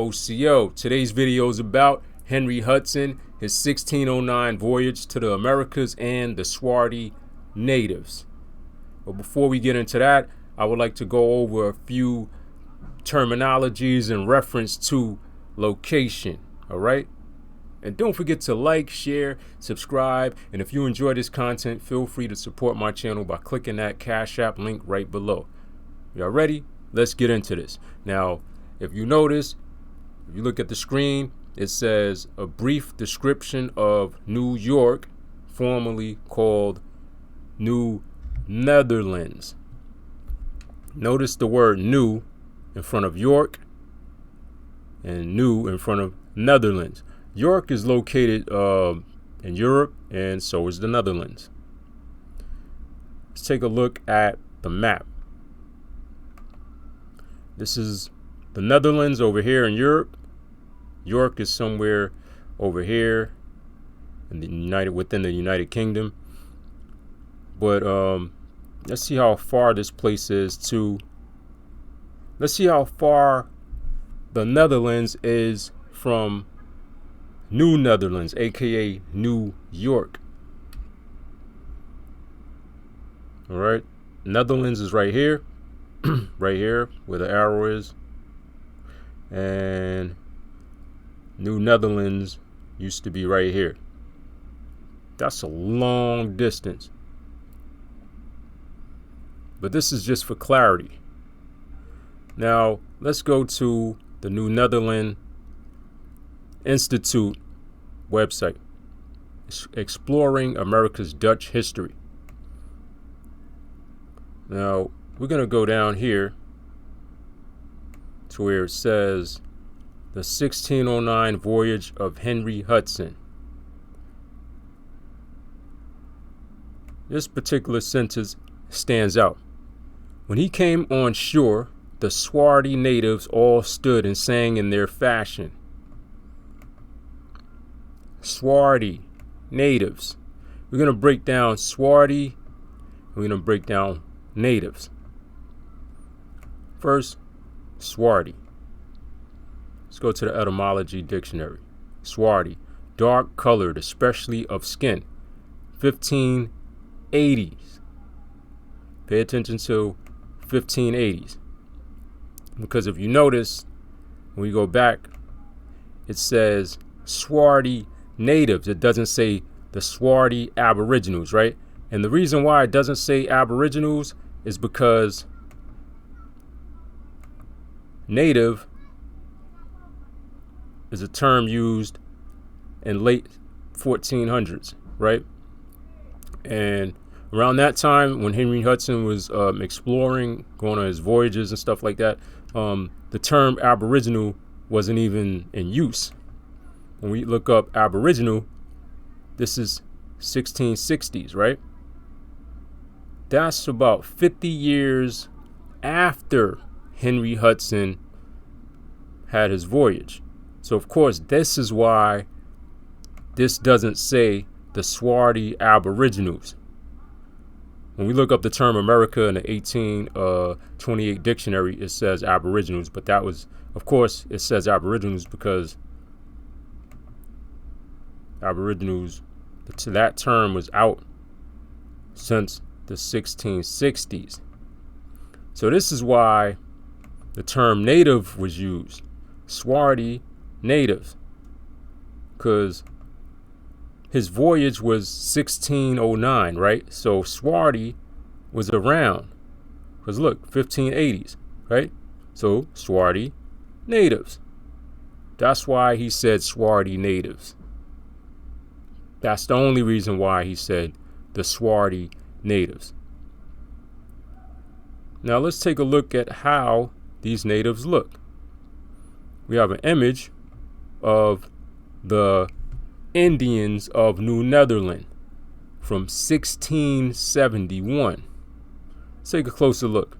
OCO. Today's video is about Henry Hudson, his 1609 voyage to the Americas and the Swarthy natives. But before we get into that, I would like to go over a few terminologies in reference to location. All right. And don't forget to like, share, subscribe. And if you enjoy this content, feel free to support my channel by clicking that Cash App link right below. Y'all ready? Let's get into this. Now, if you notice, if you look at the screen, it says a brief description of New York, formerly called New Netherlands. Notice the word new in front of York and new in front of Netherlands. York is located in Europe, and so is the Netherlands. Let's take a look at the map. This is the Netherlands over here in Europe. York is somewhere over here in the within the United Kingdom. But let's see how far this place is to. Let's see how far the Netherlands is from New Netherlands, aka New York. All right, Netherlands is right here, right here where the arrow is, and New Netherlands used to be right here. That's a long distance, but this is just for clarity. Now let's go to the New Netherland Institute website, Exploring America's Dutch History. Now we're going to go down here to where it says the 1609 voyage of Henry Hudson. This particular sentence stands out. When he came on shore, the Swarthy natives all stood and sang in their fashion. Swarthy natives. We're going to break down Swarthy. We're going to break down natives. First, Swarthy. Let's go to the etymology dictionary. Swarthy, dark colored, especially of skin. 1580s. Pay attention to 1580s. Because if you notice, when we go back, it says Swarthy natives. It doesn't say the Swarthy Aboriginals, right? And the reason why it doesn't say Aboriginals is because native is a term used in late 1400s, right? And around that time, when Henry Hudson was exploring, going on his voyages and stuff like that, the term Aboriginal wasn't even in use. When we look up Aboriginal, this is 1660s, right? That's about 50 years after Henry Hudson had his voyage. So, of course, this is why this doesn't say the Swarthy Aboriginals. When we look up the term America in the 1828 dictionary, it says Aboriginals. But that was, of course, it says Aboriginals because Aboriginals, that term was out since the 1660s. So this is why the term native was used. Swarthy natives. Because his voyage was 1609, right? So Swarthy was around. Because look, 1580s, right? So Swarthy natives. That's why he said Swarthy natives. That's the only reason why he said the Swarthy natives. Now let's take a look at how these natives look. We have an image of the Indians of New Netherland from 1671. Let's take a closer look.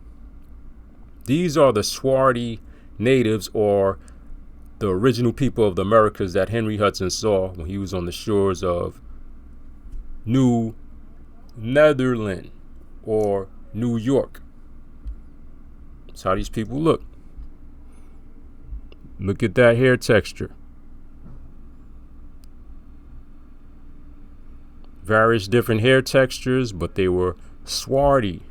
These are the Swarthy natives, or the original people of the Americas that Henry Hudson saw when he was on the shores of New Netherland or New York. That's how these people look. Look at that hair texture. Various different hair textures, but they were swarthy.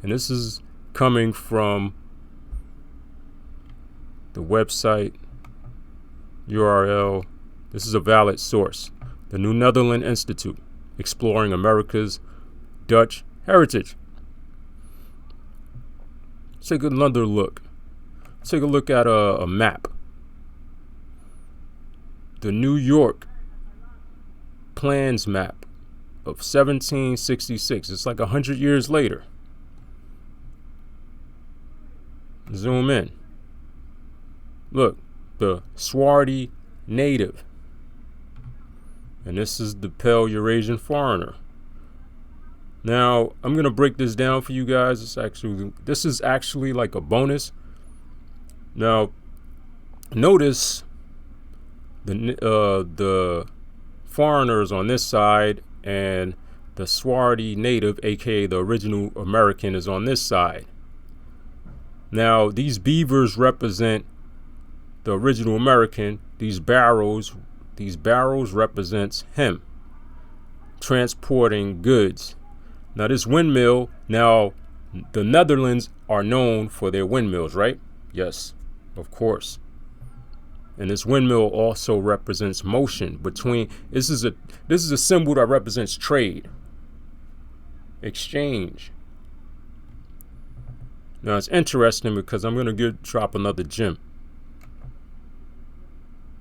And this is coming from the website URL. This is a valid source. The New Netherland Institute, Exploring America's Dutch Heritage. Let's take another look. Let's take a look at a map. The New York Plans map of 1766. It's like 100 years later. Zoom in. Look, the Swarthy native. And this is the pale Eurasian foreigner. Now, I'm going to break this down for you guys. This is actually like a bonus. Now, notice the foreigners on this side and the Swarthy native, aka the original American, is on this side. Now, these beavers represent the original American. These barrels represents him transporting goods. Now, this windmill, now the Netherlands are known for their windmills, right? Yes, of course. And this windmill also represents motion between. This is a symbol that represents trade, exchange. Now, it's interesting because I'm going to drop another gem.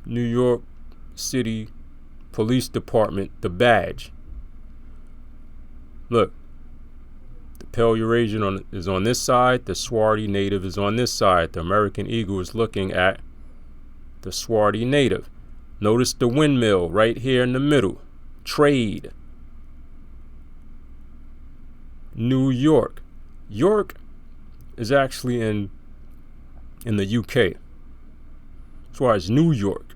New York City Police Department, the badge. Look, the pale Eurasian is on this side. The Swarthy native is on this side. The American eagle is looking at the Swarthy native. Notice the windmill right here in the middle. Trade. New York. York is actually in the UK. That's why it's New York.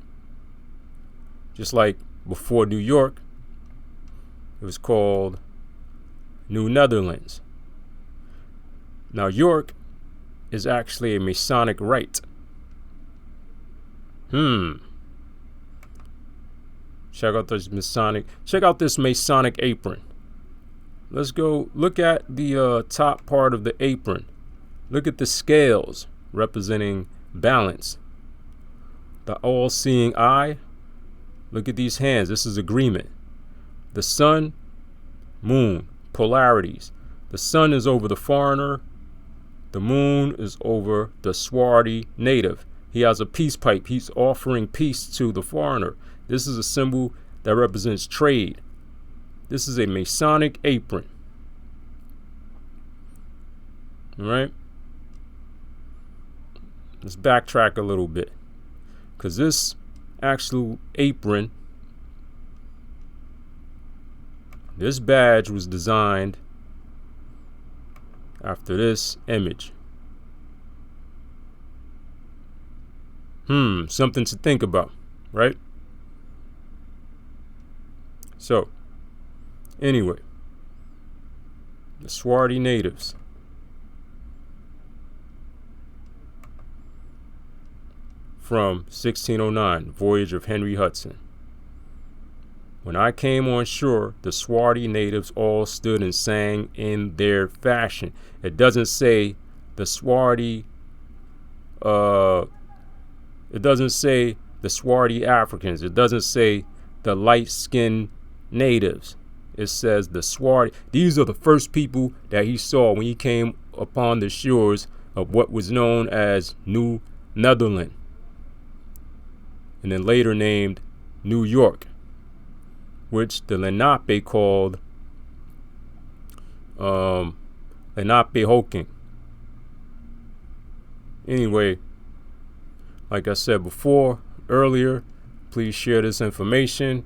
Just like before New York, it was called New Netherlands. Now, York is actually a Masonic rite. Check out this Masonic apron. Let's go look at the top part of the apron. Look at the scales representing balance. The all-seeing eye. Look at these hands. This is agreement. The sun, moon, polarities. The sun is over the foreigner. The moon is over the Swarthy native. He has a peace pipe. He's offering peace to the foreigner. This is a symbol that represents trade. This is a Masonic apron. All right? Let's backtrack a little bit. Because this actual apron, this badge was designed after this image. Something to think about, right? So, anyway, the Swarthy natives. From 1609, Voyage of Henry Hudson. When I came on shore, the Swarthy natives all stood and sang in their fashion. It doesn't say the Swarthy, it doesn't say the Swarthy Africans. It doesn't say the light-skinned natives. It says the Swarthy. These are the first people that he saw when he came upon the shores of what was known as New Netherland, and then later named New York, which the Lenape called Lenape Hoking. Anyway, like I said earlier, please share this information.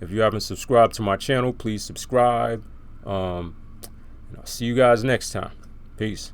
If you haven't subscribed to my channel, please subscribe. And I'll see you guys next time. Peace.